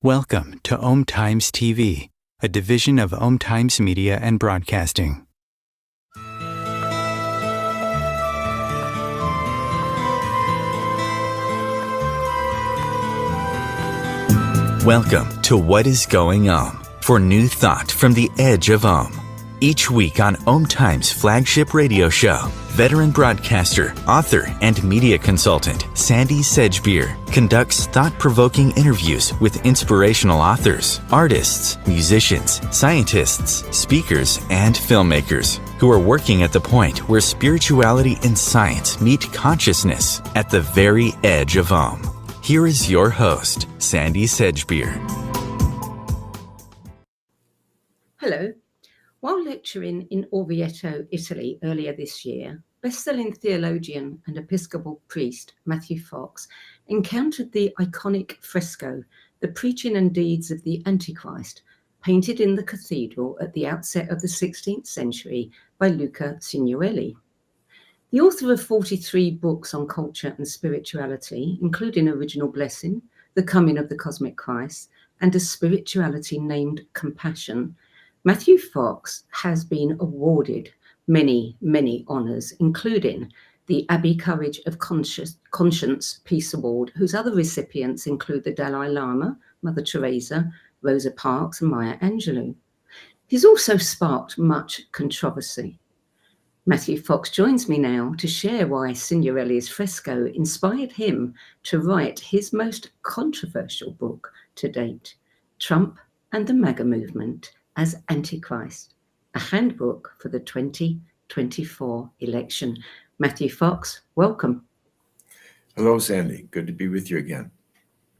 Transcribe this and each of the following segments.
Welcome to Om Times TV, a division of Om Times Media and Broadcasting. Welcome to What is Going Om, for new thought from the edge of Om. Each week on Om Times' flagship radio show, veteran broadcaster, author, and media consultant Sandie conducts thought-provoking interviews with inspirational authors, artists, musicians, scientists, speakers, and filmmakers who are working at the point where spirituality and science meet consciousness at the very edge of Om. Here is your host, Sandie Sedgbeer. Hello. While lecturing in Orvieto, Italy earlier this year, best-selling theologian and Episcopal priest Matthew Fox encountered the iconic Fresco, The Preaching and Deeds of the AntiChrist, painted in the Cathedral at the outset of the 16th century by Luca Signorelli. The author of 43 books on culture and spirituality, including Original Blessing, The Coming of the Cosmic Christ, and a spirituality named Compassion, Matthew Fox has been awarded many honours, including the Abbey Courage of Conscience Peace Award, whose other recipients include the Dalai Lama, Mother Teresa, Rosa Parks, and Maya Angelou. He's also sparked much controversy. Matthew Fox joins me now to share why Signorelli's Fresco inspired him to write his most controversial book to date, Trump and the MAGA Movement as Antichrist, a handbook for the 2024 election. Matthew Fox, welcome. Hello, Sandie. Good to be with you again.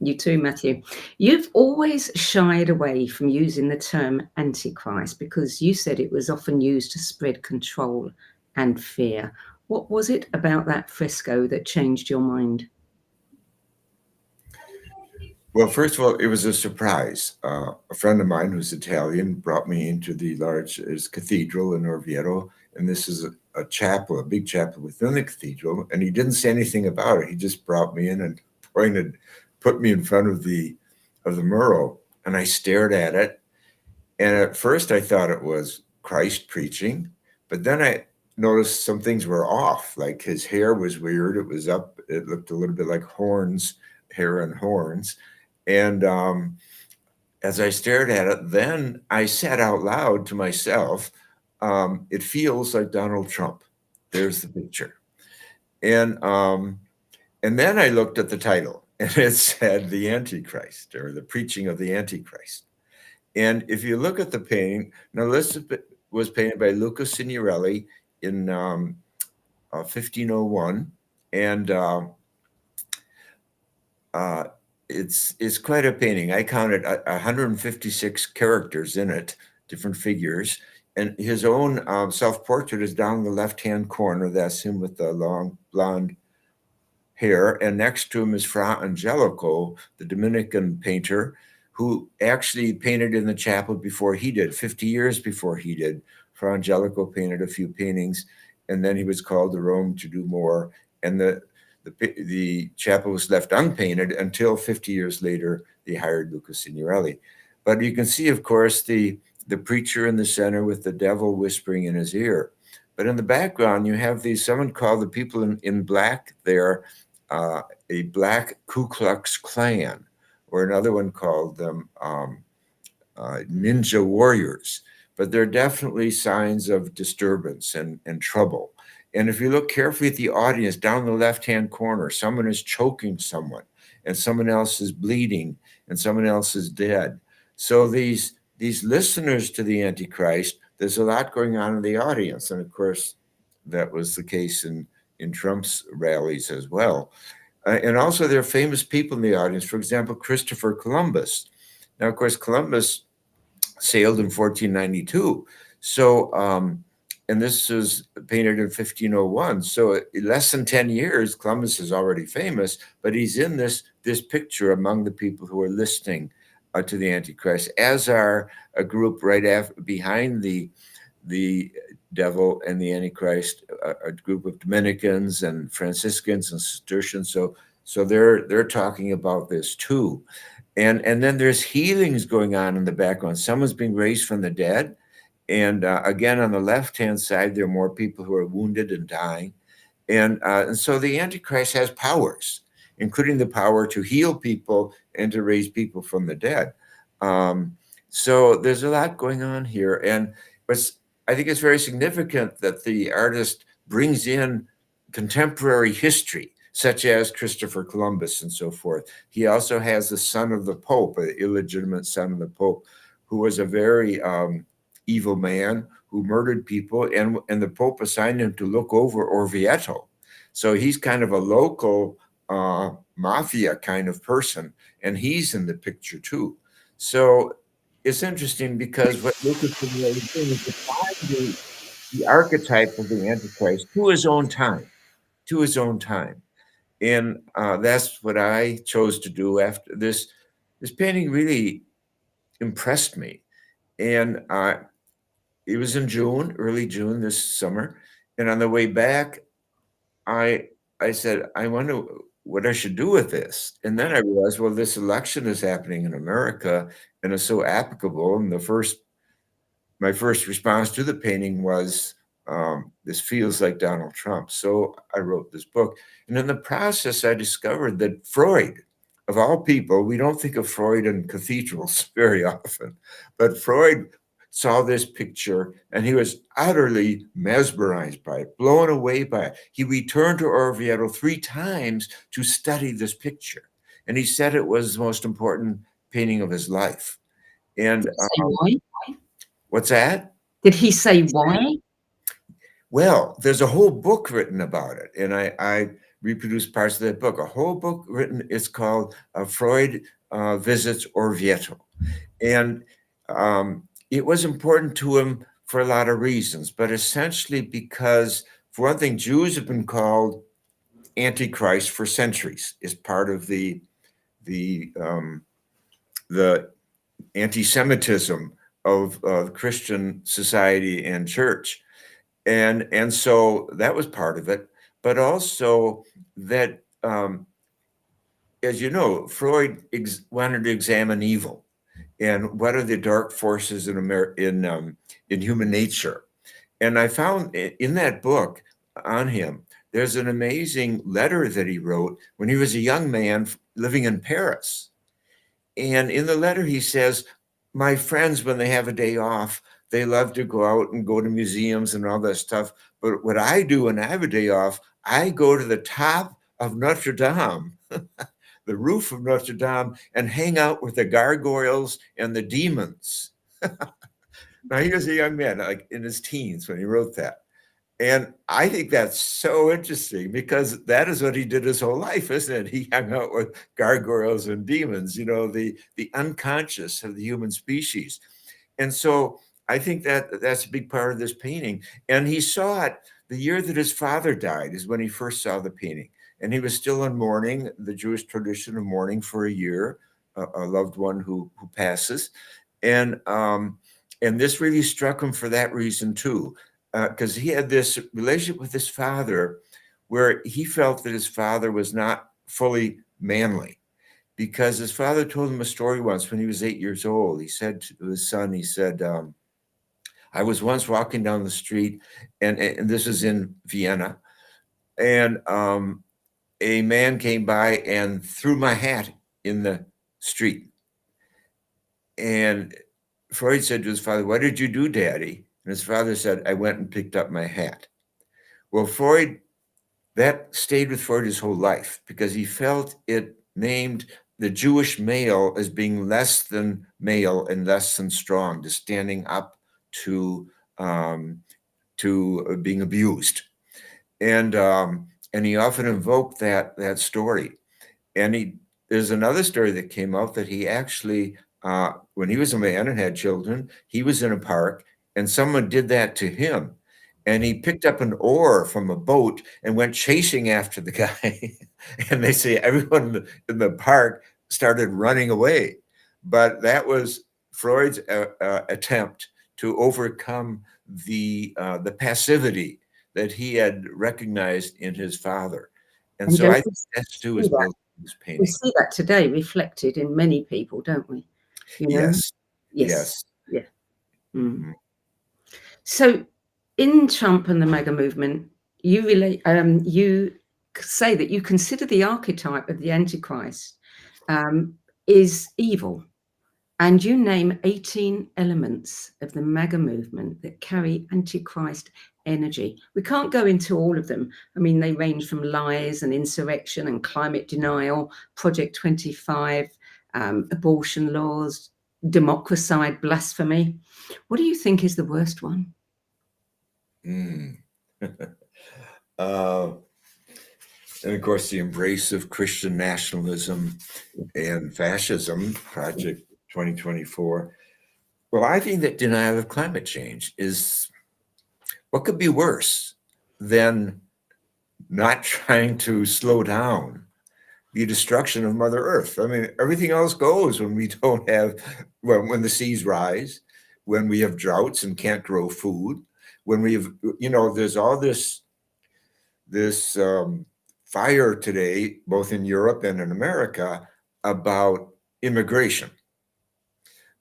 You too, Matthew. You've always shied away from using the term Antichrist because you said it was often used to spread control and fear. What was it about that fresco that changed your mind? Well, first of all, it was a surprise. A friend of mine who's Italian brought me into the large cathedral in Orvieto, and this is a chapel, a big chapel within the cathedral, and he didn't say anything about it. He just brought me in and put me in front of the mural, and I stared at it. And at first I thought it was Christ preaching, but then I noticed some things were off, like his hair was weird. It was up, it looked a little bit like horns, hair and horns. And as I stared at it, then I said out loud to myself, it feels like Donald Trump. There's the picture. And then I looked at the title, and it said The Antichrist, or The Preaching of the Antichrist. And if you look at the painting, now this was painted by Luca Signorelli in 1501. And it's quite a painting. I counted 156 characters in it, different figures. And his own self-portrait is down in the left-hand corner. That's him with the long blonde hair. And next to him is Fra Angelico, the Dominican painter, who actually painted in the chapel before he did, 50 years before he did. Fra Angelico painted a few paintings, and then he was called to Rome to do more. And the chapel was left unpainted until 50 years later, they hired Luca Signorelli. But you can see, of course, the preacher in the center with the devil whispering in his ear. But in the background, you have someone called the people in black there, a black Ku Klux Klan, or another one called them ninja warriors. But they're definitely signs of disturbance and trouble. And if you look carefully at the audience, down in the left-hand corner, someone is choking someone, and someone else is bleeding, and someone else is dead. So these listeners to the Antichrist, there's a lot going on in the audience. And of course, that was the case in Trump's rallies as well. And also there are famous people in the audience. For example, Christopher Columbus. Now, of course, Columbus sailed in 1492. So, and this was painted in 1501. So less than 10 years, Columbus is already famous, but he's in this picture among the people who are listening to the Antichrist, as are a group right behind the devil and the Antichrist, a group of Dominicans and Franciscans and Cistercians. So they're talking about this too. And then there's healings going on in the background. Someone's being raised from the dead. And again, on the left-hand side, there are more people who are wounded and dying. And so the Antichrist has powers, including the power to heal people and to raise people from the dead. So there's a lot going on here. And I think it's very significant that the artist brings in contemporary history, such as Christopher Columbus and so forth. He also has the son of the Pope, an illegitimate son of the Pope, who was a very evil man who murdered people, and the Pope assigned him to look over Orvieto. So he's kind of a local mafia kind of person, and he's in the picture too. So it's interesting because what Luca Signorelli is doing is applying the archetype of the Antichrist to his own time, to his own time. And that's what I chose to do after this. This painting really impressed me. And it was in June, early June this summer. And on the way back, I said, I wonder what I should do with this. And then I realized, well, this election is happening in America and it's so applicable. And my first response to the painting was, this feels like Donald Trump. So I wrote this book. And in the process, I discovered that Freud, of all people, we don't think of Freud in cathedrals very often, but Freud saw this picture and he was utterly mesmerized by it, blown away by it. He returned to Orvieto 3 times to study this picture. And he said it was the most important painting of his life. And why? What's that? Did he say why? Well, there's a whole book written about it, and I reproduced parts of that book. A whole book written. It's called Freud Visits Orvieto, and it was important to him for a lot of reasons, but essentially because, for one thing, Jews have been called Antichrist for centuries. It's part of the anti-Semitism of Christian society and church. And so that was part of it, but also that, as you know, Freud wanted to examine evil and what are the dark forces in human nature. And I found in that book on him, there's an amazing letter that he wrote when he was a young man living in Paris. And in the letter, he says, my friends, when they have a day off, they love to go out and go to museums and all that stuff. But what I do when I have a day off, I go to the top of Notre Dame, the roof of Notre Dame, and hang out with the gargoyles and the demons. Now, he was a young man, like in his teens when he wrote that. And I think that's so interesting because that is what he did his whole life, isn't it? He hung out with gargoyles and demons, the unconscious of the human species. And so I think that that's a big part of this painting. And he saw it the year that his father died is when he first saw the painting. And he was still in mourning, the Jewish tradition of mourning for a year, a loved one who passes. And this really struck him for that reason too, because he had this relationship with his father where he felt that his father was not fully manly. Because his father told him a story once when he was 8 years old. He said to his son, he said, I was once walking down the street, and this is in Vienna, and a man came by and threw my hat in the street. And Freud said to his father, what did you do, Daddy? And his father said, I went and picked up my hat. Well, that stayed with Freud his whole life because he felt it named the Jewish male as being less than male and less than strong, to standing up to being abused. And he often invoked that story. And there's another story that came out that he actually, when he was a man and had children, he was in a park and someone did that to him. And he picked up an oar from a boat and went chasing after the guy. And they say everyone in the park started running away. But that was Freud's attempt to overcome the passivity that he had recognized in his father. And so I think that's too is built. was We painting. see that today reflected in many people, don't we? You know? Yes, Yes. yes. Yeah. Mm. Mhm. So, in Trump and the MAGA movement, you relate. You say that you consider the archetype of the Antichrist is evil, and you name 18 elements of the MAGA movement that carry Antichrist energy. We can't go into all of them. I mean, they range from lies and insurrection and climate denial, Project 25, abortion laws, democracide, blasphemy. What do you think is the worst one? Mm. uh, and of course, the embrace of Christian nationalism and fascism, Project 2024. Well, I think that denial of climate change is what could be worse than not trying to slow down the destruction of Mother Earth. I mean, everything else goes when we don't have, well, when the seas rise, when we have droughts and can't grow food, when we have, there's all this fire today, both in Europe and in America, about immigration.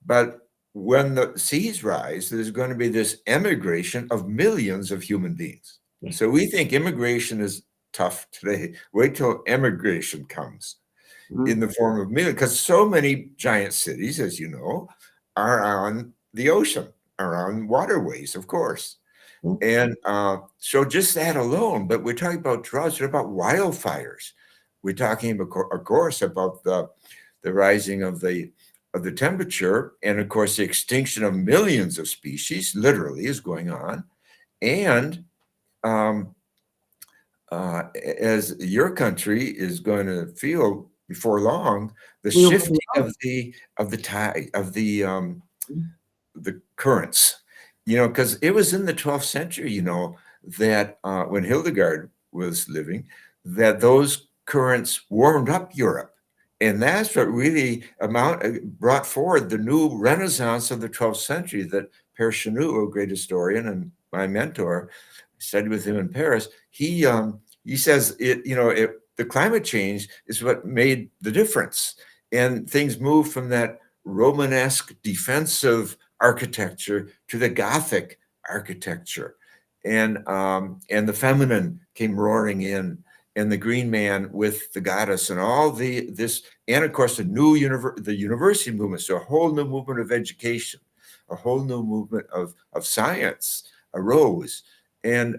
But when the seas rise, there's going to be this emigration of millions of human beings. Yeah. So we think immigration is tough today. Wait till emigration comes in the form of millions, because so many giant cities, as you know, are on the ocean, are on waterways, of course. And so just that alone, but we're talking about droughts, we're about wildfires. We're talking, of course, about the rising of the temperature, and of course, the extinction of millions of species, literally, is going on. And as your country is going to feel before long, the shifting of the tide of the currents, because it was in the 12th century, that when Hildegard was living, that those currents warmed up Europe. And that's what really brought forward the new renaissance of the 12th century that Père Chanou, a great historian and my mentor, studied with him in Paris. He says the climate change is what made the difference. And things moved from that Romanesque defensive architecture to the Gothic architecture. And the feminine came roaring in, and the green man with the goddess, and all this, and of course the university movement. So a whole new movement of education, a whole new movement of science arose. And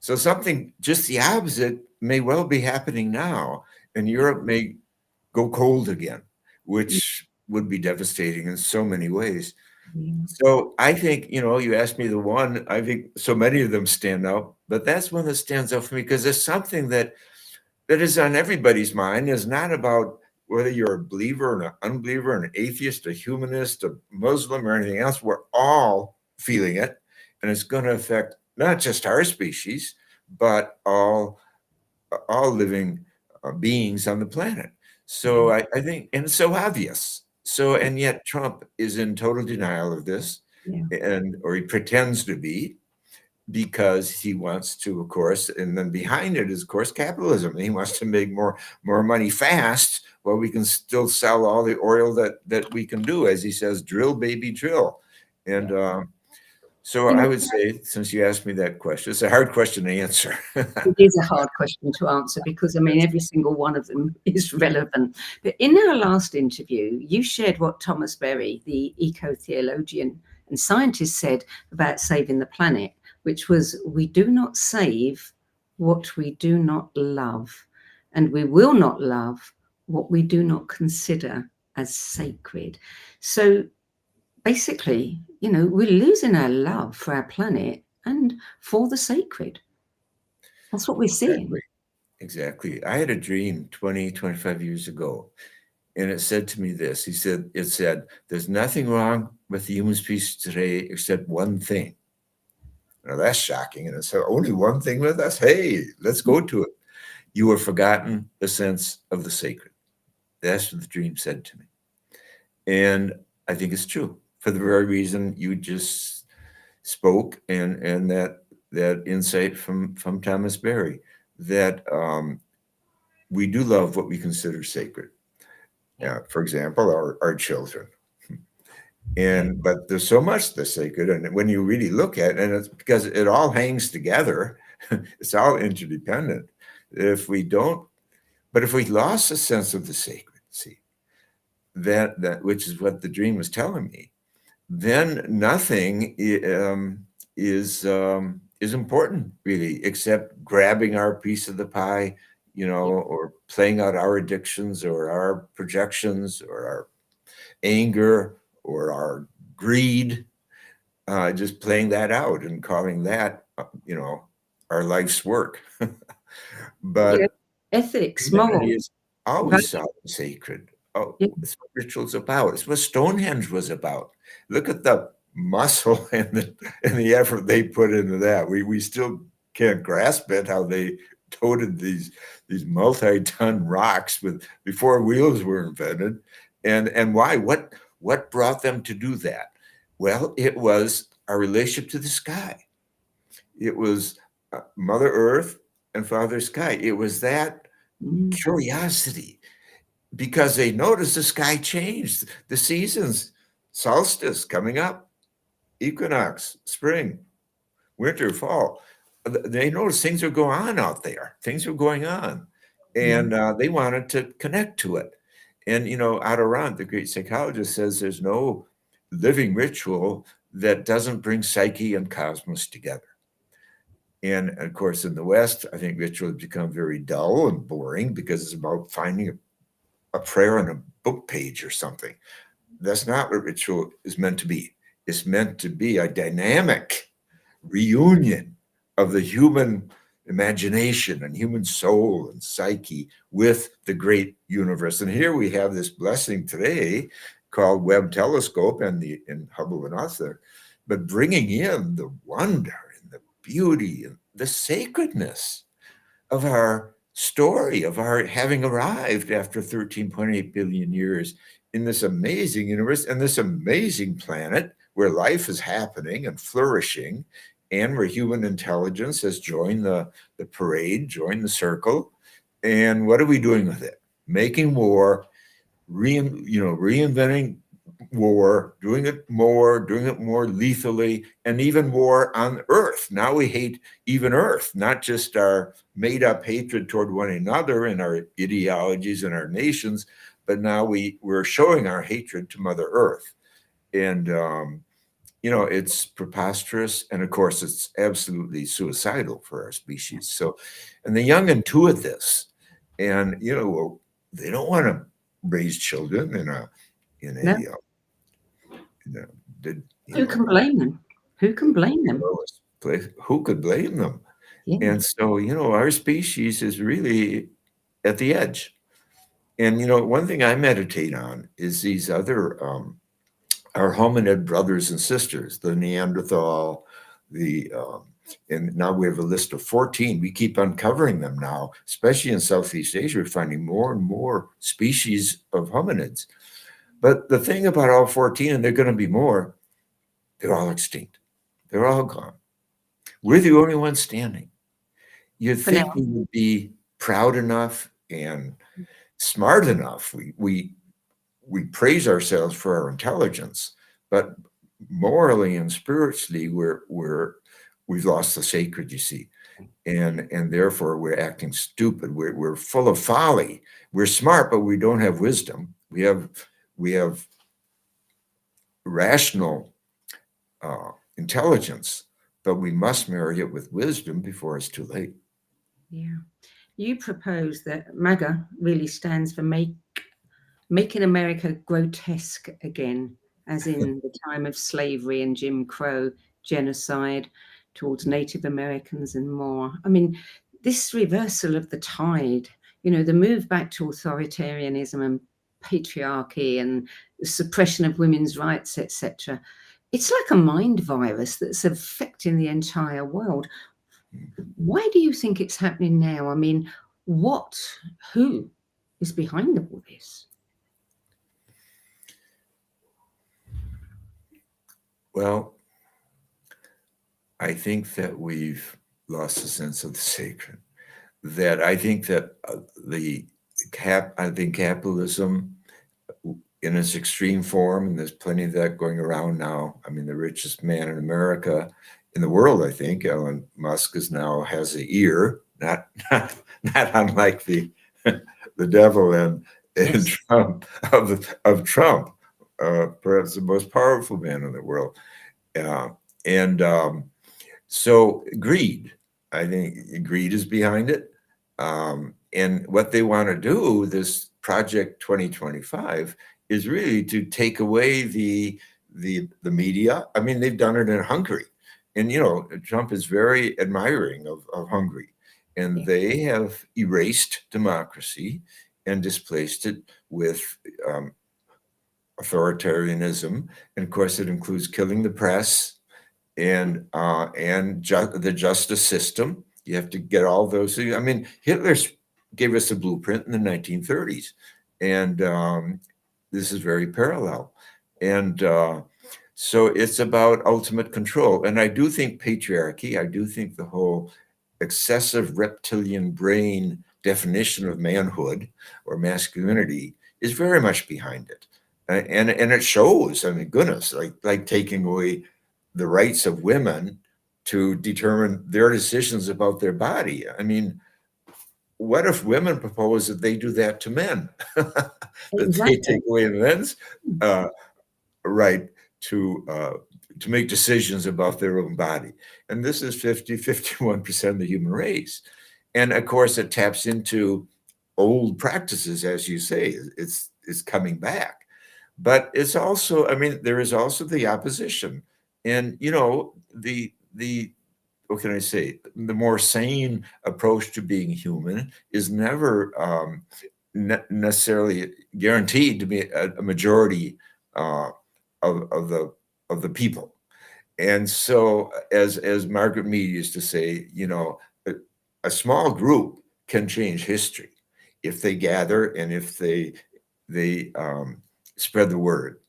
so something just the opposite may well be happening now, and Europe may go cold again, which would be devastating in so many ways. So I think, you asked me the one, I think so many of them stand out, but that's one that stands out for me because there's something that is on everybody's mind. Is not about whether you're a believer, an unbeliever, an atheist, a humanist, a Muslim, or anything else. We're all feeling it, and it's going to affect not just our species, but all living beings on the planet. So I think, and it's so obvious. So, and yet Trump is in total denial of this, or he pretends to be, because he wants to, of course, and then behind it is, of course, capitalism. He wants to make more money fast, while we can still sell all the oil that we can do, as he says, drill, baby, drill. And so I would say, since you asked me that question, it's a hard question to answer. It is a hard question to answer because, I mean, every single one of them is relevant. But in our last interview, you shared what Thomas Berry, the eco-theologian and scientist, said about saving the planet, which was, we do not save what we do not love, and we will not love what we do not consider as sacred. So basically, we're losing our love for our planet and for the sacred. That's what we're seeing. Exactly. I had a dream 25 years ago, and it said to me this. It said, there's nothing wrong with the human species today except one thing. Now that's shocking. And it said, only one thing with us? Hey, let's go to it. You have forgotten the sense of the sacred. That's what the dream said to me. And I think it's true, for the very reason you just spoke, and that insight from Thomas Berry, that we do love what we consider sacred. For example, our children. But there's so much that's sacred, and when you really look at it, and it's because it all hangs together, it's all interdependent. If we lost a sense of the sacred, see, that which is what the dream was telling me, then nothing is important really, except grabbing our piece of the pie, or playing out our addictions or our projections or our anger or our greed, just playing that out and calling that, our life's work. But ethics, humanity moral, is always sought sacred. Oh, it's what ritual's about. It's what Stonehenge was about. Look at the muscle and the effort they put into that. We still can't grasp it, how they toted these multi-ton rocks before wheels were invented. And why? What brought them to do that? Well, it was our relationship to the sky. It was Mother Earth and Father Sky. It was that curiosity, because they noticed the sky changed, the seasons, solstice coming up, equinox, spring, winter, fall. They noticed things are going on out there. Things are going on. And they wanted to connect to it. And, Adirond, the great psychologist, says there's no living ritual that doesn't bring psyche and cosmos together. And of course, in the West, I think ritual has become very dull and boring because it's about finding a prayer on a book page or something. That's not what ritual is meant to be. It's meant to be a dynamic reunion of the human imagination and human soul and psyche with the great universe. And here we have this blessing today called Webb Telescope and Hubble and Arthur, but bringing in the wonder and the beauty and the sacredness of our story, of our having arrived after 13.8 billion years in this amazing universe and this amazing planet where life is happening and flourishing, and where human intelligence has joined the parade, joined the circle. And what are we doing with it? Making war, reinventing war, doing it more lethally, and even war on Earth. Now we hate even Earth, not just our made-up hatred toward one another and our ideologies and our nations, but now we're showing our hatred to Mother Earth. And it's preposterous, and of course, it's absolutely suicidal for our species. So, and the young intuit this, and they don't want to raise children who can blame them? Who can blame them? Who could blame them? Yeah. And so, our species is really at the edge. And one thing I meditate on is these other our hominid brothers and sisters, the Neanderthal, and now we have a list of 14. We keep uncovering them now, especially in Southeast Asia. We're finding more and more species of hominids. But the thing about all 14, and they're going to be more, they're all extinct. They're all gone. We're the only ones standing. You'd think we would be proud enough and smart enough. We praise ourselves for our intelligence, but morally and spiritually, we've lost the sacred, you see, and therefore we're acting stupid. We're full of folly. We're smart, but we don't have wisdom. We have rational intelligence, but we must marry it with wisdom before it's too late. Yeah, you propose that MAGA really stands for making America grotesque again, as in the time of slavery and Jim Crow, genocide towards Native Americans and more. I mean, this reversal of the tide, the move back to authoritarianism and patriarchy and the suppression of women's rights, etc. It's like a mind virus that's affecting the entire world. Why do you think it's happening now? I mean, who is behind all this? Well, I think that we've lost a sense of the sacred. that I think that I think capitalism in its extreme form, and there's plenty of that going around now. I mean, the richest man in America, in the world, I think, Elon Musk has an ear, not unlike the devil and Yes. Trump of Trump, perhaps the most powerful man in the world. And so greed, I think greed is behind it. And what they want to do, this Project 2025, is really to take away the media. I mean, they've done it in Hungary. And, Trump is very admiring of Hungary. And they have erased democracy and displaced it with authoritarianism. And of course, it includes killing the press and the justice system. You have to get all those. I mean, Hitler gave us a blueprint in the 1930s, and this is very parallel. And so it's about ultimate control. And I do think patriarchy, I do think the whole excessive reptilian brain definition of manhood or masculinity is very much behind it. And it shows, I mean, goodness, like taking away the rights of women to determine their decisions about their body. I mean, what if women propose that they do that to men? That they take away men's right to make decisions about their own body. And this is 51% of the human race. And of course, it taps into old practices, as you say, it's coming back. But it's also, I mean, there is also the opposition. And, the what can I say? The more sane approach to being human is never necessarily guaranteed to be a majority of the people. And so, as Margaret Mead used to say, a small group can change history if they gather and if they spread the word.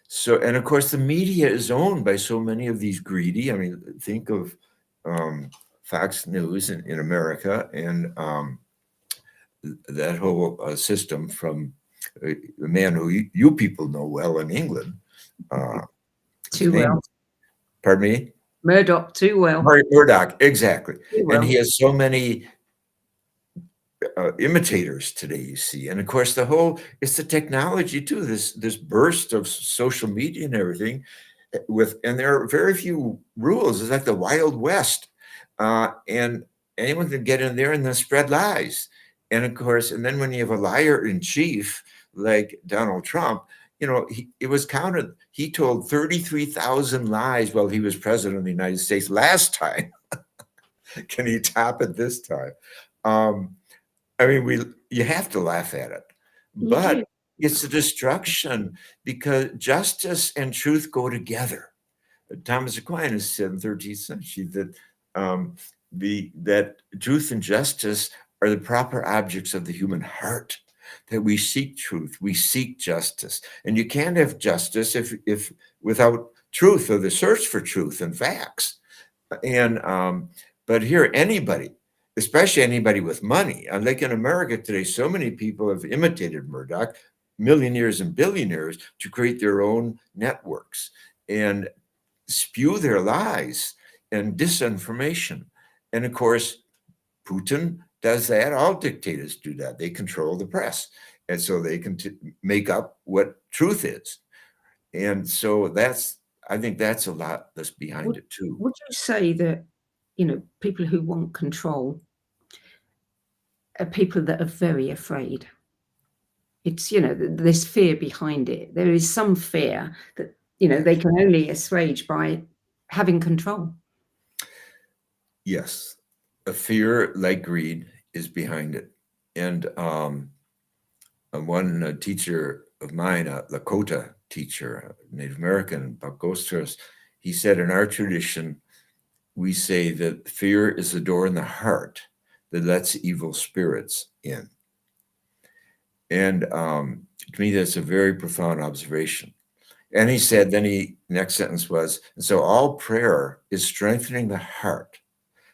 So, and of course, the media is owned by so many of these greedy. I mean, think of Fox News in America and that whole system from a man who you people know well in England. Too well. Pardon me? Murdoch, too well. Murdoch, exactly. Well. And he has so many imitators today, you see. And of course, it's the technology too, this burst of social media and everything and there are very few rules. It's like the Wild West. And anyone can get in there and then spread lies. And of course, and then when you have a liar in chief, like Donald Trump, it was counted. He told 33,000 lies while he was president of the United States last time. Can he top it this time? I mean, you have to laugh at it, but it's a destruction because justice and truth go together. Thomas Aquinas said in the 13th century that truth and justice are the proper objects of the human heart, that we seek truth, we seek justice. And you can't have justice if without truth or the search for truth and facts. And but here, anybody, especially anybody with money, like in America today, so many people have imitated Murdoch, millionaires and billionaires, to create their own networks and spew their lies and disinformation. And of course, Putin does that. All dictators do that. They control the press. And so they can make up what truth is. And so I think that's a lot that's behind it too. Would you say that, people who want control are people that are very afraid? It's, there's fear behind it. There is some fear that, they can only assuage by having control. Yes. A fear like greed is behind it. And one teacher of mine, a Lakota teacher, Native American, Bakostas, he said, in our tradition, we say that fear is the door in the heart that lets evil spirits in. And to me, that's a very profound observation. And he said, next sentence was, and so all prayer is strengthening the heart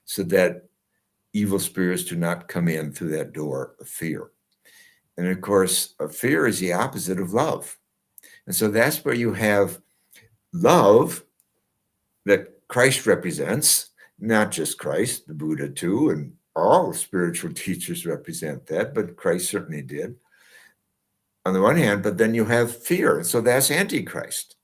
so that evil spirits do not come in through that door of fear. And of course, fear is the opposite of love. And so that's where you have love that Christ represents, not just Christ, the Buddha too, and all spiritual teachers represent that, but Christ certainly did on the one hand, but then you have fear. And so that's Antichrist.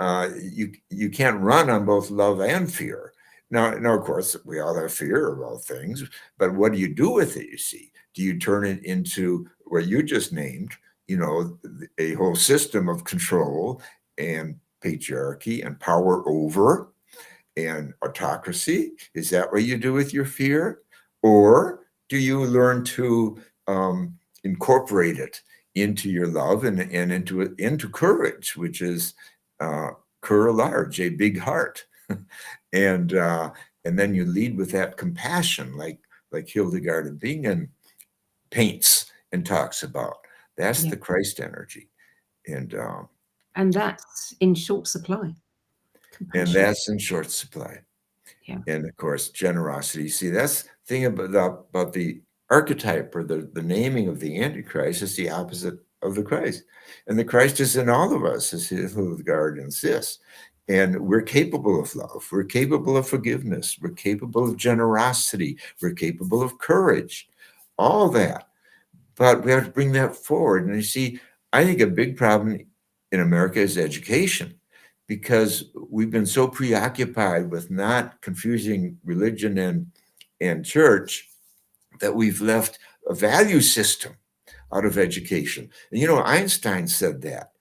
You can't run on both love and fear. Now, of course, we all have fear of all things, but what do you do with it, you see? Do you turn it into what you just named, a whole system of control and patriarchy and power over and autocracy? Is that what you do with your fear? Or do you learn to incorporate it into your love and into courage, which is cur large, a big heart, and then you lead with that compassion, like Hildegard of Bingen paints and talks about. That's the Christ energy, and that's in short supply. Compassion. And that's in short supply. Yeah. And of course, generosity. See, that's the thing about the archetype or the naming of the Antichrist is the opposite of the Christ. And the Christ is in all of us, as Hildegard insists. And we're capable of love. We're capable of forgiveness. We're capable of generosity. We're capable of courage. All that. But we have to bring that forward. And you see, I think a big problem in America is education, because we've been so preoccupied with not confusing religion and church that we've left a value system out of education. And Einstein said that.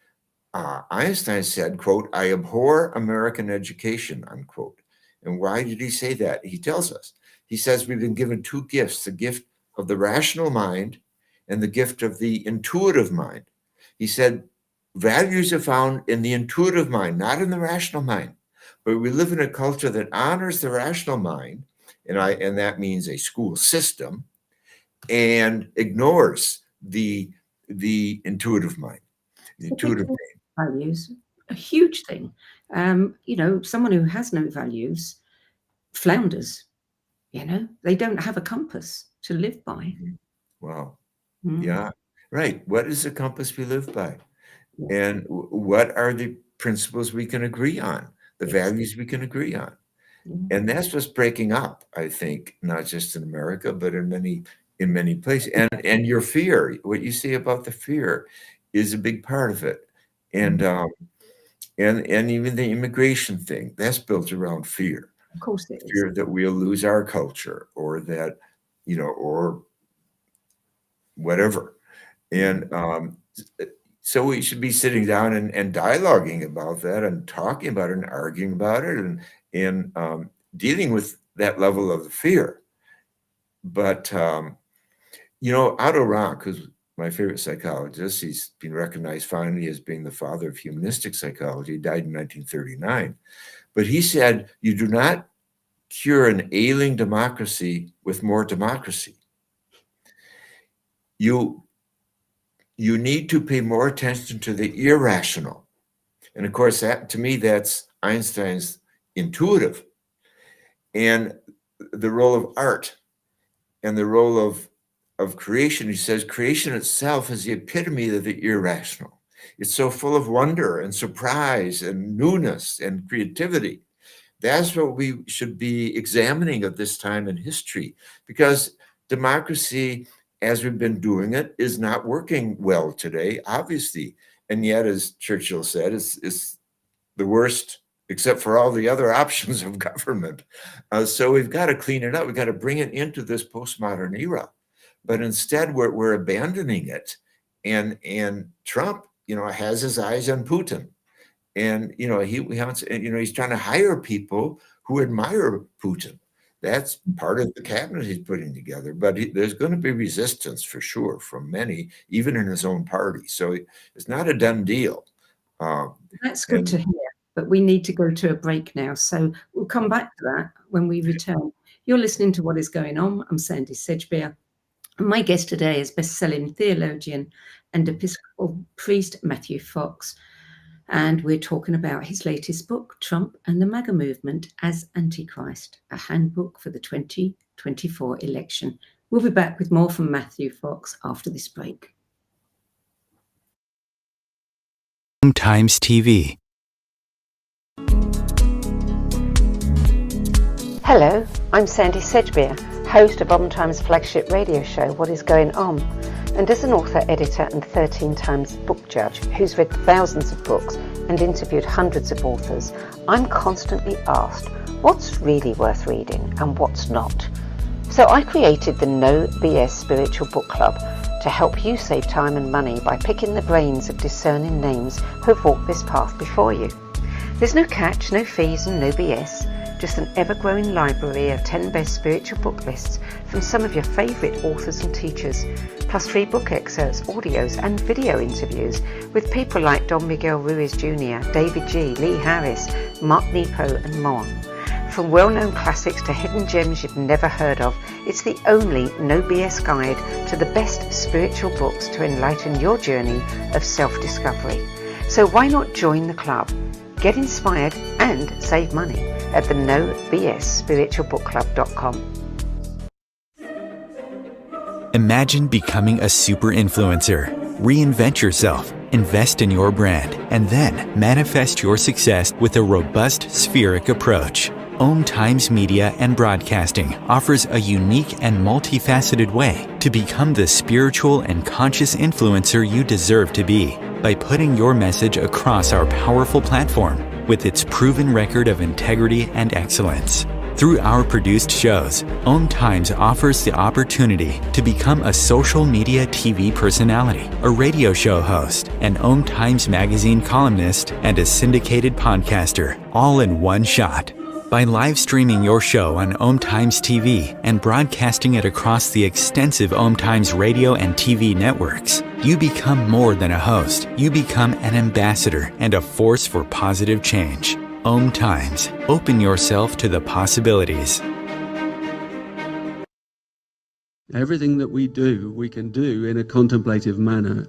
Einstein said, quote, "I abhor American education," unquote. And why did he say that? He tells us. He says we've been given two gifts, the gift of the rational mind and the gift of the intuitive mind. He said, values are found in the intuitive mind, not in the rational mind. But we live in a culture that honors the rational mind, and that means a school system, and ignores the intuitive mind. The intuitive mind. Values, a huge thing. Someone who has no values flounders. They don't have a compass to live by. Wow. Yeah. Right. What is the compass we live by? And what are the principles we can agree on, the values we can agree on? And that's what's breaking up, I think, not just in America, but in many places. And your fear, what you say about the fear, is a big part of it. And even the immigration thing, that's built around fear. Of course it is. Fear that we'll lose our culture, or that, or whatever. And so we should be sitting down and dialoguing about that and talking about it and arguing about it and dealing with that level of the fear. But, Otto Rank, who's my favorite psychologist, he's been recognized finally as being the father of humanistic psychology. He died in 1939. But he said, you do not cure an ailing democracy with more democracy. You need to pay more attention to the irrational. And of course, that, to me, that's Einstein's intuitive. And the role of art and the role of creation. He says creation itself is the epitome of the irrational. It's so full of wonder and surprise and newness and creativity. That's what we should be examining at this time in history, because democracy, as we've been doing it, is not working well today, obviously. And yet, as Churchill said, it's the worst, except for all the other options of government. So we've got to clean it up. We've got to bring it into this postmodern era. But instead, we're abandoning it. And Trump, has his eyes on Putin. And, he's trying to hire people who admire Putin. That's part of the cabinet he's putting together. But there's going to be resistance for sure from many, even in his own party. So it's not a done deal. That's good to hear. But we need to go to a break now. So we'll come back to that when we return. You're listening to What is Going On. I'm Sandie Sedgbeer. My guest today is best-selling theologian and Episcopal priest Matthew Fox. And we're talking about his latest book, Trump and the MAGA Movement as AntiChrist, a handbook for the 2024 election. We'll be back with more from Matthew Fox after this break. Times TV. Hello, I'm Sandie Sedgbeer, host of Times flagship radio show, What Is Going On? And as an author, editor and 13 times book judge who's read thousands of books and interviewed hundreds of authors, I'm constantly asked what's really worth reading and what's not. So I created the No BS Spiritual Book Club to help you save time and money by picking the brains of discerning names who have walked this path before you. There's no catch, no fees and no BS. Just an ever-growing library of 10 best spiritual book lists from some of your favourite authors and teachers, plus free book excerpts, audios and video interviews with people like Don Miguel Ruiz Jr., David G., Lee Harris, Mark Nepo and more. From well-known classics to hidden gems you've never heard of, it's the only no BS guide to the best spiritual books to enlighten your journey of self-discovery. So why not join the club? Get inspired and save money at the nobsspiritualbookclub.com. Imagine becoming a super influencer. Reinvent yourself, invest in your brand, and then manifest your success with a robust spheric approach. Times Media and Broadcasting offers a unique and multifaceted way to become the spiritual and conscious influencer you deserve to be by putting your message across our powerful platform with its proven record of integrity and excellence. Through our produced shows, Times offers the opportunity to become a social media TV personality, a radio show host, an Times magazine columnist, and a syndicated podcaster, all in one shot. By live streaming your show on Times TV and broadcasting it across the extensive Times radio and TV networks, you become more than a host. You become an ambassador and a force for positive change. Times. Open yourself to the possibilities. Everything that we do, we can do in a contemplative manner.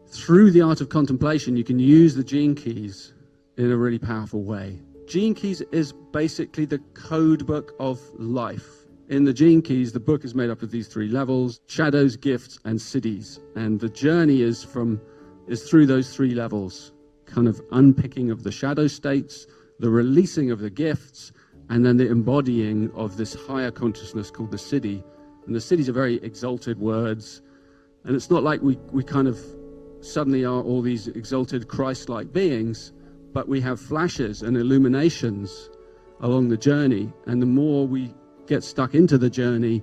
Through the art of contemplation, you can use the gene keys in a really powerful way. Gene Keys is basically the code book of life. In the Gene Keys, the book is made up of these three levels: shadows, gifts, and cities. And the journey is through those three levels, kind of unpicking of the shadow states, the releasing of the gifts, and then the embodying of this higher consciousness called the city. And the cities are very exalted words. And it's not like we kind of suddenly are all these exalted Christ-like beings, but we have flashes and illuminations along the journey. And the more we get stuck into the journey,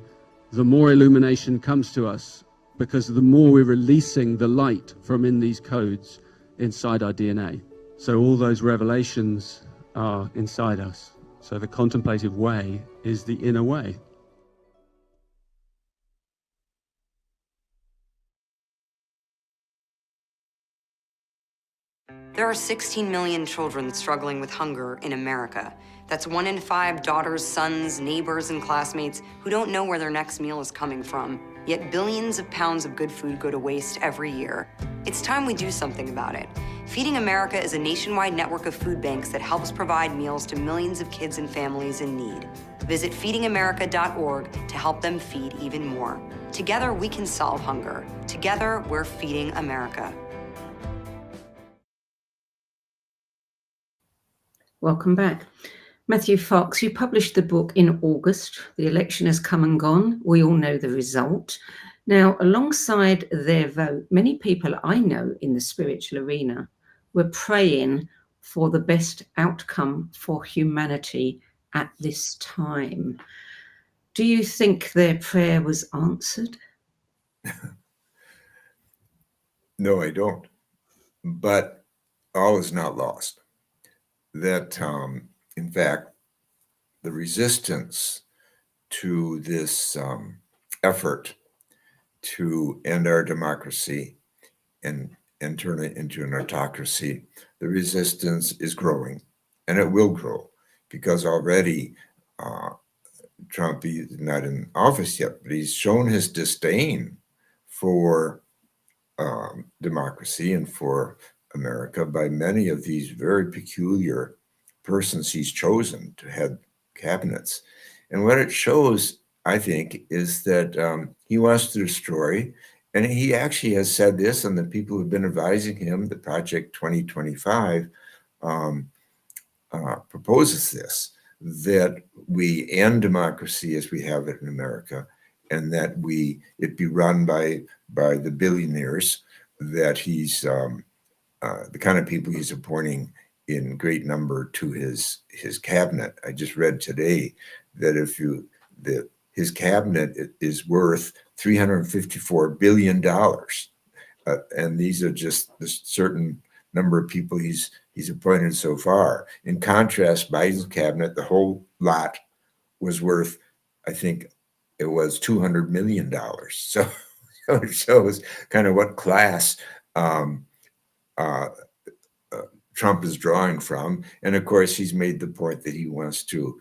the more illumination comes to us, because the more we're releasing the light from in these codes inside our DNA. So all those revelations are inside us. So the contemplative way is the inner way. There are 16 million children struggling with hunger in America. That's 1 in 5 daughters, sons, neighbors, and classmates who don't know where their next meal is coming from. Yet billions of pounds of good food go to waste every year. It's time we do something about it. Feeding America is a nationwide network of food banks that helps provide meals to millions of kids and families in need. Visit feedingamerica.org to help them feed even more. Together, we can solve hunger. Together, we're feeding America. Welcome back. Matthew Fox, you published the book in August. The election has come and gone. We all know the result. Now, alongside their vote, many people I know in the spiritual arena were praying for the best outcome for humanity at this time. Do you think their prayer was answered? No, I don't. But all is not lost. That, in fact, the resistance to this effort to end our democracy and turn it into an autocracy, the resistance is growing, and it will grow, because already Trump is not in office yet, but he's shown his disdain for democracy and for America by many of these very peculiar persons he's chosen to head cabinets. And what it shows, I think, is that he wants to destroy, and he actually has said this, and the people who've been advising him, the Project 2025, proposes this, that we end democracy as we have it in America, and that it be run by the billionaires, that he's the kind of people he's appointing in great number to his cabinet. I just read today that his cabinet is worth $354 billion. And these are just the certain number of people he's appointed so far. In contrast, Biden's cabinet, the whole lot, was worth, I think it was $200 million. So it shows kind of what class Trump is drawing from. And of course, he's made the point that he wants to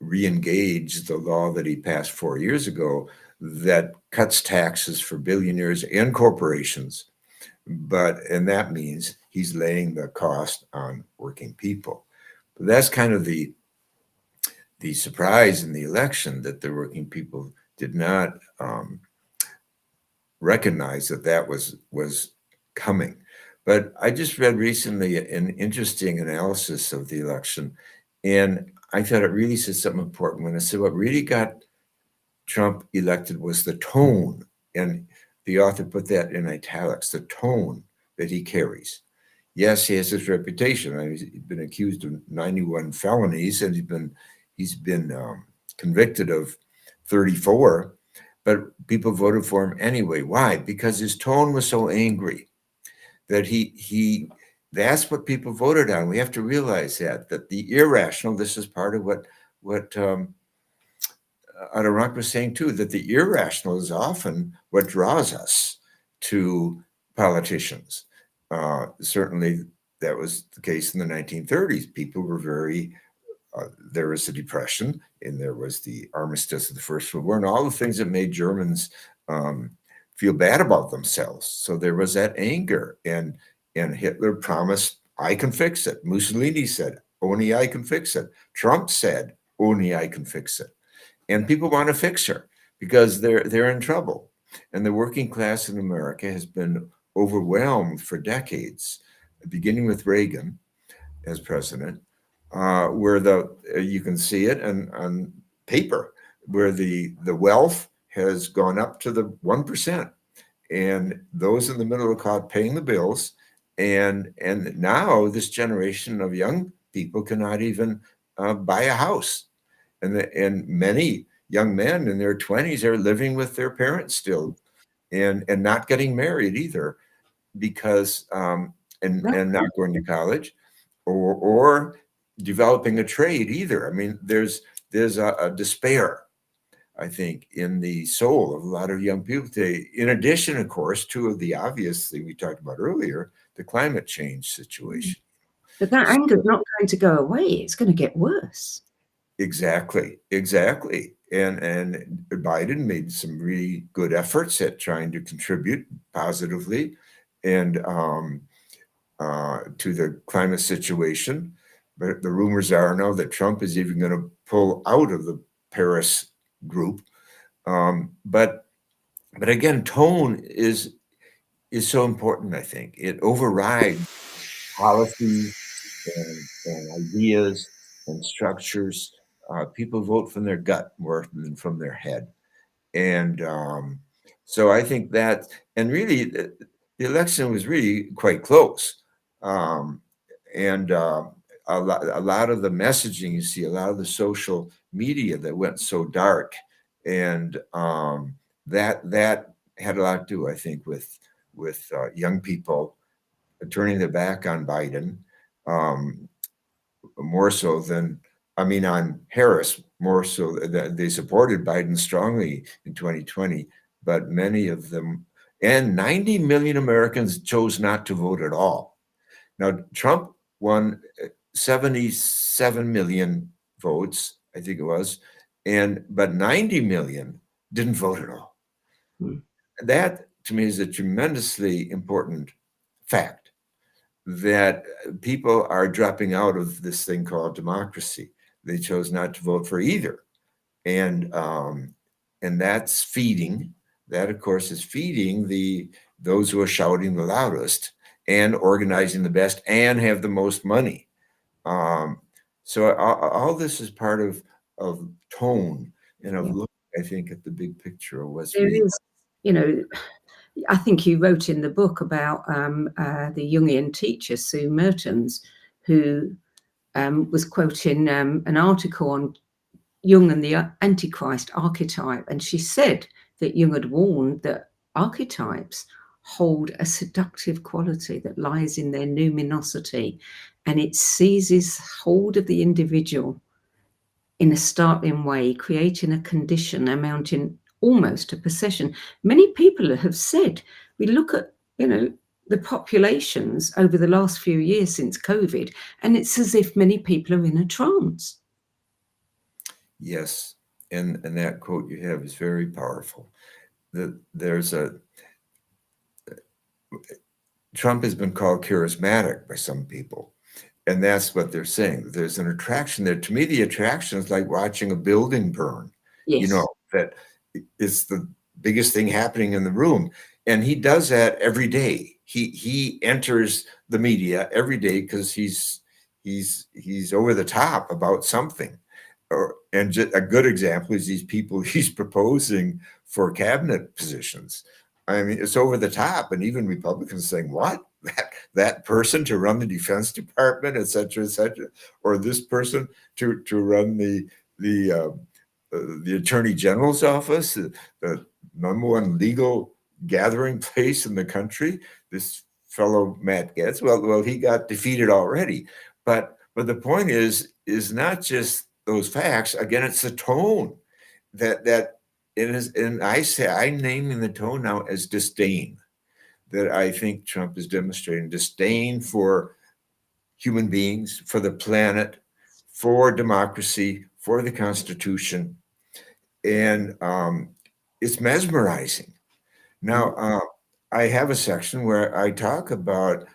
re-engage the law that he passed 4 years ago that cuts taxes for billionaires and corporations. And that means he's laying the cost on working people. But that's kind of the surprise in the election, that the working people did not recognize that was coming. But I just read recently an interesting analysis of the election, and I thought it really said something important when it said what really got Trump elected was the tone, and the author put that in italics, the tone that he carries. Yes, he has his reputation. I mean, he's been accused of 91 felonies, and he's been convicted of 34, but people voted for him anyway. Why? Because his tone was so angry that that's what people voted on. We have to realize that the irrational, this is part of what Adirondacq was saying too, that the irrational is often what draws us to politicians. Certainly that was the case in the 1930s. People were there was the Depression, and there was the armistice of the First World War, and all the things that made Germans feel bad about themselves. So there was that anger, and Hitler promised, I can fix it. Mussolini said, only I can fix it. Trump said, only I can fix it. And people want a fixer because they're in trouble. And the working class in America has been overwhelmed for decades, beginning with Reagan as president, where you can see it on paper, where the wealth has gone up to the 1%, and those in the middle are caught paying the bills. And now this generation of young people cannot even buy a house. And many young men in their 20s are living with their parents still, and not getting married either, because and not going to college or developing a trade either. I mean, there's a despair, I think, in the soul of a lot of young people today. In addition, of course, to the obvious thing we talked about earlier, the climate change situation. But that anger is not going to go away. It's going to get worse. Exactly. And Biden made some really good efforts at trying to contribute positively and to the climate situation. But the rumors are now that Trump is even going to pull out of the Paris group. But again, tone is so important, I think. It overrides policies and ideas and structures. People vote from their gut more than from their head. And so I think that, and really, the election was really quite close. And a lot of the messaging you see, a lot of the social media that went so dark, and that had a lot to do, I think, with young people turning their back on Biden, more so than, on Harris, more so that they supported Biden strongly in 2020, but many of them, and 90 million Americans chose not to vote at all. Now, Trump won 77 million votes, I think it was, but 90 million didn't vote at all. That, to me, is a tremendously important fact that people are dropping out of this thing called democracy. They chose not to vote for either. And that's feeding, that of course is feeding those who are shouting the loudest and organizing the best and have the most money. So all this is part of tone and of look, I think, at the big picture of what's there is, I think you wrote in the book about the Jungian teacher, Sue Mertens, who was quoting an article on Jung and the Antichrist archetype. And she said that Jung had warned that archetypes hold a seductive quality that lies in their numinosity, and it seizes hold of the individual in a startling way, creating a condition amounting almost to possession. Many people have said, we look at, the populations over the last few years since COVID, and it's as if many people are in a trance. Yes, and that quote you have is very powerful. Trump has been called charismatic by some people, and that's what they're saying. There's an attraction there. To me, the attraction is like watching a building burn. Yes. That it's the biggest thing happening in the room, and he does that every day. He enters the media every day because he's over the top about something. And just a good example is these people he's proposing for cabinet positions. I mean, it's over the top, and even Republicans saying, "What? That person to run the Defense Department, et cetera, or this person to run the Attorney General's office, the number one legal gathering place in the country." This fellow Matt Gaetz, well, he got defeated already. But the point is not just those facts. Again, it's the tone that it is, and I'm naming the tone now as disdain. That I think Trump is demonstrating disdain for human beings, for the planet, for democracy, for the Constitution, and it's mesmerizing. Now, I have a section where I talk about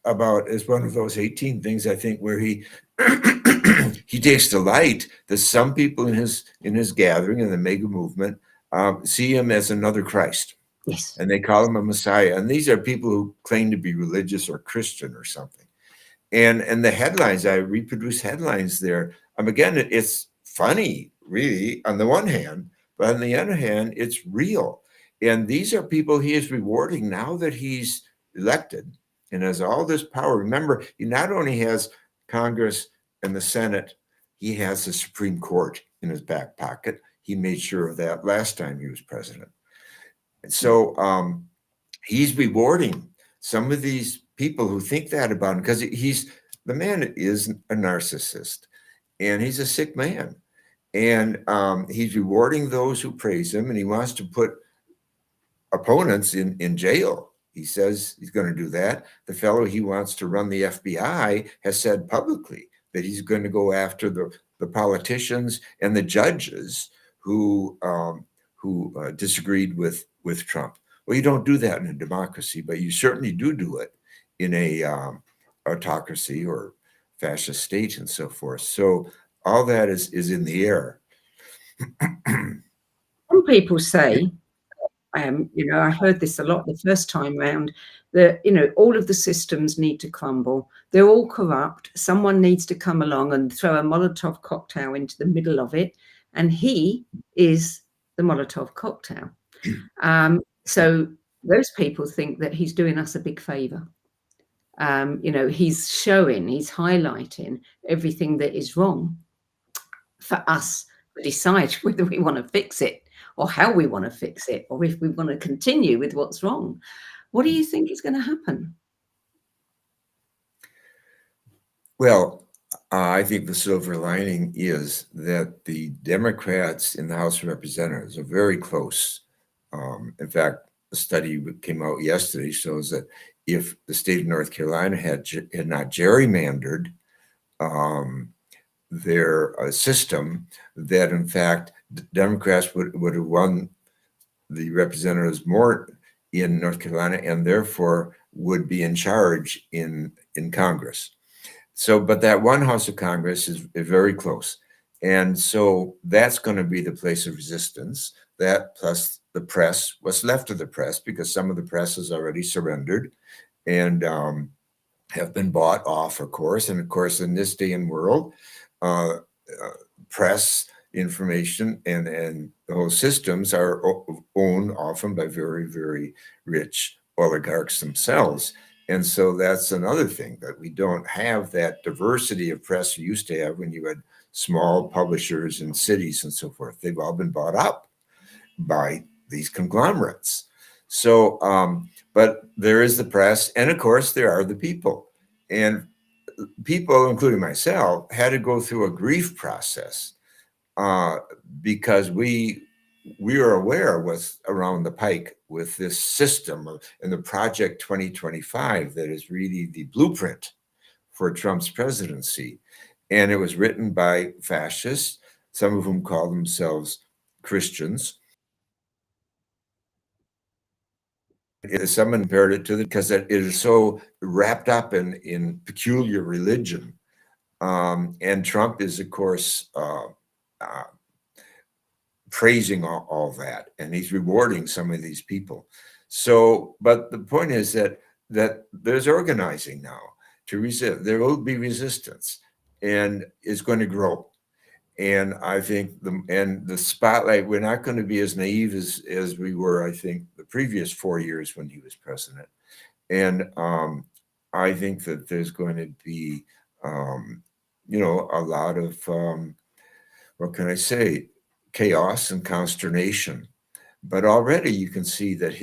about as one of those 18 things, I think, where he he takes delight that some people in his gathering in the MAGA movement see him as another Christ. Yes. And they call him a Messiah. And these are people who claim to be religious or Christian or something. And the headlines, I reproduce headlines there. Again, it's funny, really, on the one hand, but on the other hand, it's real. And these are people he is rewarding now that he's elected and has all this power. Remember, he not only has Congress and the Senate, he has the Supreme Court in his back pocket. He made sure of that last time he was president. And so he's rewarding some of these people who think that about him, because the man is a narcissist and he's a sick man. And he's rewarding those who praise him, and he wants to put opponents in jail. He says he's going to do that. The fellow he wants to run the FBI has said publicly that he's going to go after the politicians and the judges who disagreed with Trump. Well, you don't do that in a democracy, but you certainly do it in a autocracy or fascist state and so forth. So all that is in the air. Some people say, I heard this a lot the first time round, that, all of the systems need to crumble. They're all corrupt. Someone needs to come along and throw a Molotov cocktail into the middle of it. And he is the Molotov cocktail. So those people think that he's doing us a big favor. He's highlighting everything that is wrong for us to decide whether we want to fix it, or how we want to fix it, or if we want to continue with what's wrong. What do you think is going to happen? Well, I think the silver lining is that the Democrats in the House of Representatives are very close. In fact, a study that came out yesterday shows that if the state of North Carolina had not gerrymandered their system, that in fact Democrats would have won the representatives more in North Carolina, and therefore would be in charge in Congress. So, but that one house of Congress is very close. And so that's going to be the place of resistance. That plus the press, what's left of the press, because some of the press has already surrendered and have been bought off, of course. And of course, in this day and world, press information and the whole systems are owned often by very, very rich oligarchs themselves. And so that's another thing, that we don't have that diversity of press you used to have when you had small publishers in cities and so forth. They've all been bought up by these conglomerates. So, but there is the press, and of course there are the people. And people, including myself, had to go through a grief process because we are aware of what's around the pike with this system and the Project 2025 that is really the blueprint for Trump's presidency. And it was written by fascists, some of whom call themselves Christians. Someone compared it to because it is so wrapped up in peculiar religion. And Trump is, of course, praising all that, and he's rewarding some of these people. So, but the point is that there's organizing now to resist. There will be resistance, and it's going to grow. And I think the spotlight, we're not going to be as naive as we were, I think, the previous 4 years when he was president. And I think that there's going to be, a lot of, what can I say, chaos and consternation. But already you can see that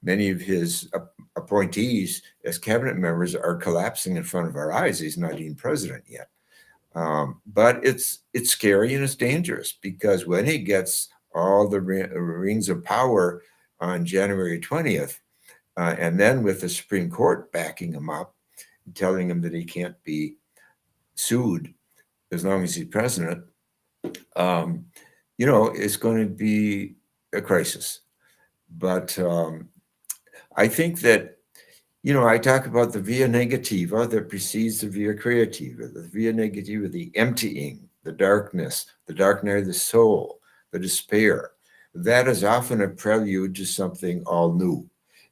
many of his appointees as cabinet members are collapsing in front of our eyes. He's not even president yet. But it's scary and it's dangerous, because when he gets all the rings of power on January 20th, and then with the Supreme Court backing him up, telling him that he can't be sued as long as he's president, it's going to be a crisis. But I think that, I talk about the via negativa that precedes the via creativa, the via negativa, the emptying, the darkness, the dark night of the soul, the despair. That is often a prelude to something all new.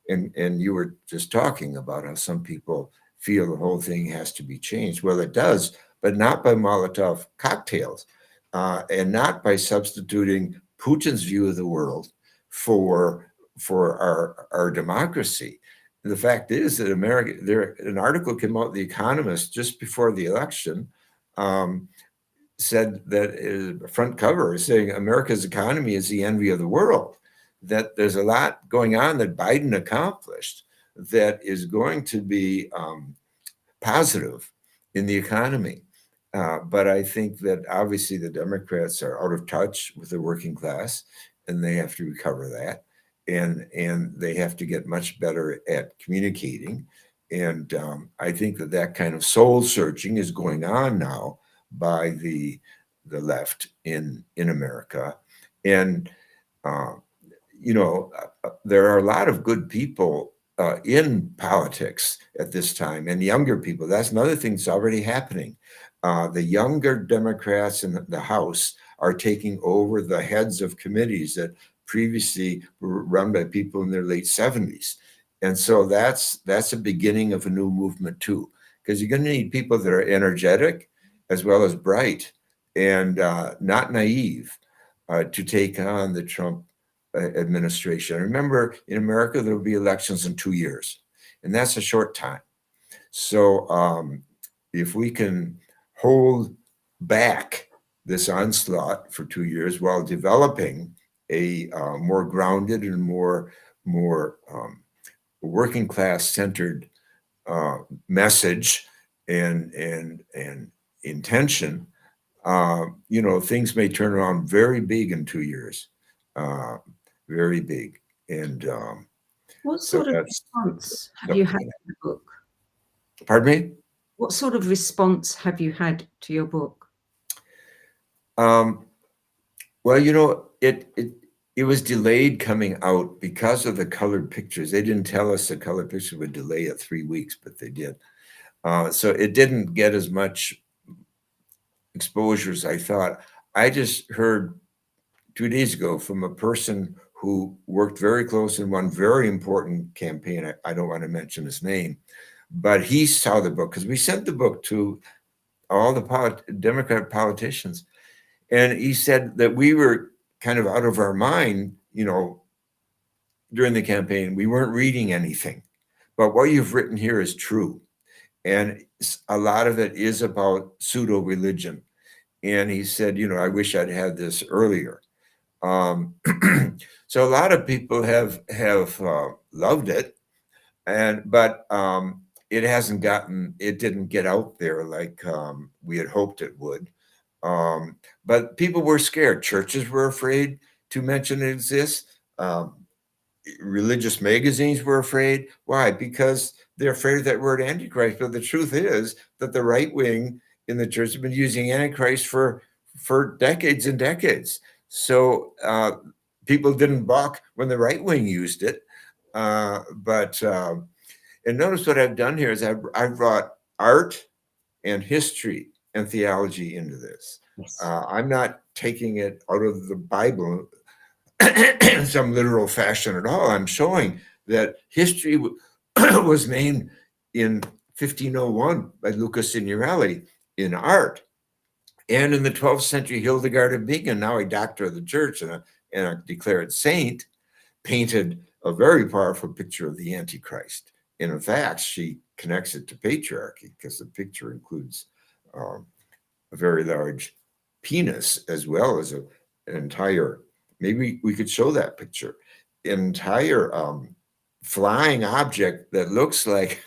And you were just talking about how some people feel the whole thing has to be changed. Well, it does, but not by Molotov cocktails, and not by substituting Putin's view of the world for our democracy. The fact is that an article came out in The Economist just before the election, said that front cover saying America's economy is the envy of the world, that there's a lot going on that Biden accomplished that is going to be positive in the economy. But I think that obviously the Democrats are out of touch with the working class, and they have to recover that. And they have to get much better at communicating. And I think that kind of soul searching is going on now by the left in America. And, there are a lot of good people in politics at this time, and younger people. That's another thing that's already happening. The younger Democrats in the House are taking over the heads of committees that previously were run by people in their late 70s. And so that's a beginning of a new movement too, because you're going to need people that are energetic as well as bright and not naive to take on the Trump administration. Remember, in America, there will be elections in 2 years, and that's a short time. So if we can hold back this onslaught for 2 years while developing a more grounded and more working class centered message and intention, things may turn around very big in 2 years, very big. And what sort of response have you had to the book? Pardon me? What sort of response have you had to your book? Well, it was delayed coming out because of the colored pictures. They didn't tell us the colored picture would delay it 3 weeks, but they did. So it didn't get as much exposure as I thought. I just heard 2 days ago from a person who worked very close in one very important campaign. I don't want to mention his name, but he saw the book because we sent the book to all the Democrat politicians. And he said that we were kind of out of our mind, during the campaign. We weren't reading anything, but what you've written here is true. And a lot of it is about pseudo religion. And he said, I wish I'd had this earlier. So a lot of people have loved it, but it didn't get out there like we had hoped it would. But people were scared. Churches were afraid to mention it exists. Religious magazines were afraid. Why? Because they're afraid of that word Antichrist. But the truth is that the right wing in the church have been using Antichrist for decades and decades. So people didn't balk when the right wing used it. And notice what I've done here is I've brought art and history and theology into this. Yes. I'm not taking it out of the Bible in some literal fashion at all. I'm showing that history was named in 1501 by Luca Signorelli in art. And in the 12th century, Hildegard of Bingen, now a doctor of the church and a declared saint, painted a very powerful picture of the Antichrist. And in fact, she connects it to patriarchy because the picture includes a very large penis as well as an entire, maybe we could show that picture, an entire flying object that looks like,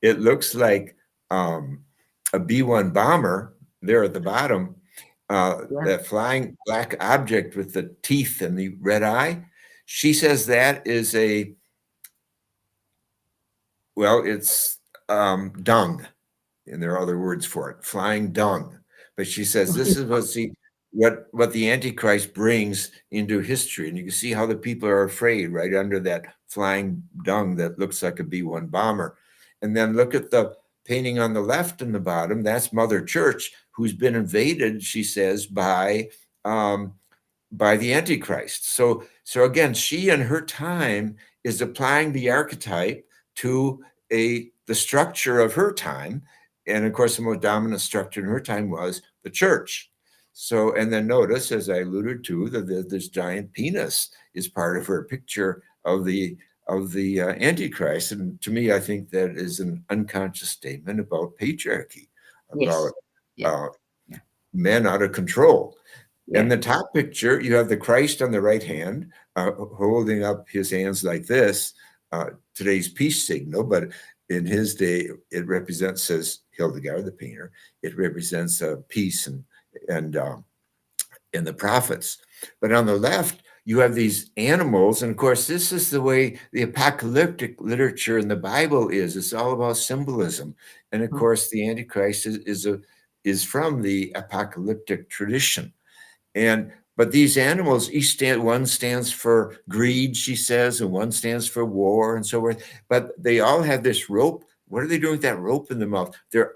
it looks like a B-1 bomber there at the bottom, that flying black object with the teeth and the red eye. She says that is it's dung, and there are other words for it, flying dung. But she says this is what the Antichrist brings into history. And you can see how the people are afraid right under that flying dung that looks like a B-1 bomber. And then look at the painting on the left and the bottom. That's Mother Church, who's been invaded, she says, by the Antichrist. So again, she in her time is applying the archetype to the structure of her time. And of course, the most dominant structure in her time was the church. So, and then notice, as I alluded to, that this giant penis is part of her picture of the Antichrist. And to me, I think that is an unconscious statement about patriarchy, about men out of control. Yeah. In the top picture, you have the Christ on the right hand, holding up his hands like this, today's peace signal, but in his day, it represents, says Hildegard, the painter, it represents peace and the prophets. But on the left, you have these animals. And of course, this is the way the apocalyptic literature in the Bible is. It's all about symbolism. And of course, the Antichrist is from the apocalyptic tradition. But these animals, one stands for greed, she says, and one stands for war and so forth. But they all have this rope. What are they doing with that rope in the mouth? They're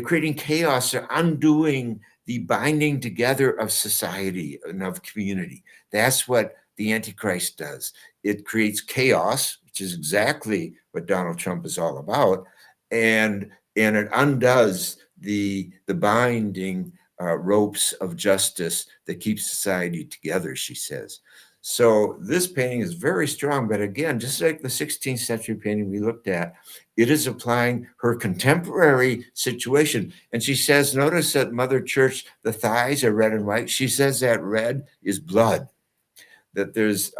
creating chaos. They're undoing the binding together of society and of community. That's what the Antichrist does. It creates chaos, which is exactly what Donald Trump is all about. And it undoes the binding ropes of justice that keep society together, she says. So this painting is very strong, but again, just like the 16th century painting we looked at, it is applying her contemporary situation. And she says, notice that Mother Church, the thighs are red and white. She says that red is blood, that there's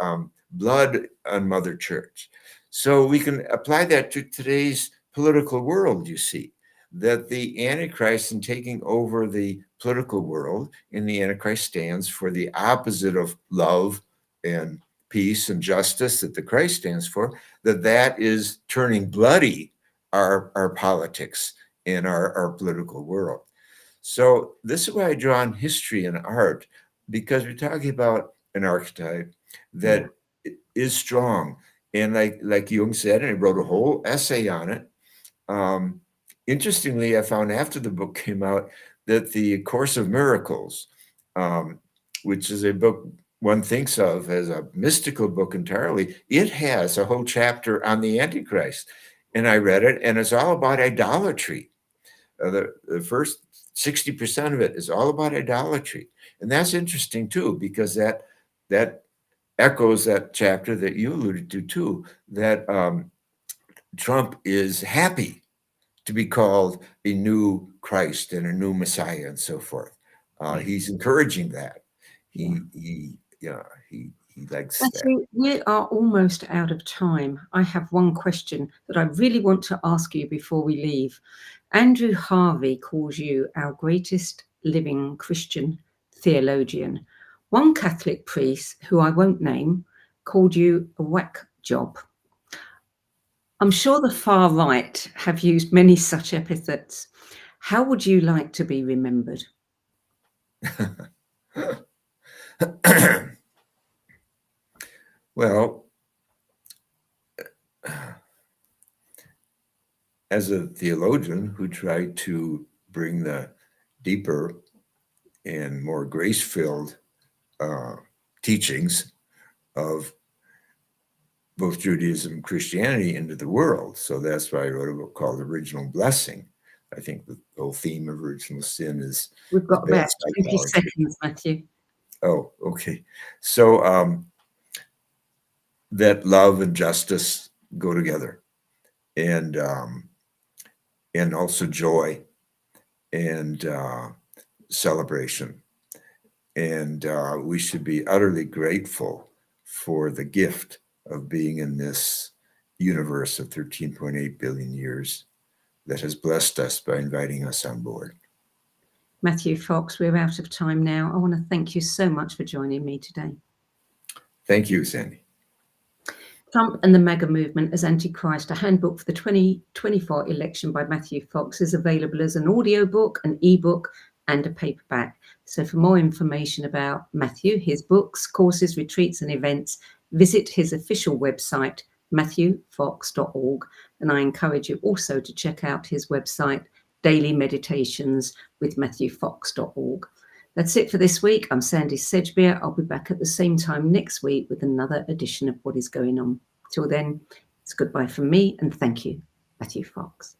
blood on Mother Church. So we can apply that to today's political world, you see, that the Antichrist in taking over the political world, and the Antichrist stands for the opposite of love and peace and justice that the Christ stands for, that is turning bloody our politics and our political world. So this is why I draw on history and art, because we're talking about an archetype that is strong. And like Jung said, and he wrote a whole essay on it. Interestingly, I found after the book came out that the Course of Miracles, which is a book one thinks of as a mystical book entirely, it has a whole chapter on the Antichrist. And I read it, and it's all about idolatry. The first 60% of it is all about idolatry. And that's interesting, too, because that echoes that chapter that you alluded to, too, that Trump is happy to be called a new Christ and a new Messiah and so forth. He's encouraging that. He likes that. We are almost out of time. I have one question that I really want to ask you before we leave. Andrew Harvey calls you our greatest living Christian theologian. One Catholic priest, who I won't name, called you a whack job. I'm sure the far right have used many such epithets. How would you like to be remembered? Well, as a theologian who tried to bring the deeper and more grace-filled teachings of both Judaism and Christianity into the world. So that's why I wrote a book called Original Blessing. I think the whole theme of original sin is... We've got about 20 seconds, Matthew. Oh, okay. So that love and justice go together, and also joy and celebration. And we should be utterly grateful for the gift of being in this universe of 13.8 billion years that has blessed us by inviting us on board. Matthew Fox, we're out of time now. I want to thank you so much for joining me today. Thank you, Sandie. Trump and the MAGA Movement as Antichrist, a handbook for the 2024 election by Matthew Fox, is available as an audiobook, an ebook, and a paperback. So for more information about Matthew, his books, courses, retreats, and events, visit his official website, matthewfox.org. And I encourage you also to check out his website, Daily Meditations with matthewfox.org. That's it for this week. I'm Sandie Sedgbeer. I'll be back at the same time next week with another edition of What Is Going On. Till then, it's goodbye from me, and thank you, Matthew Fox.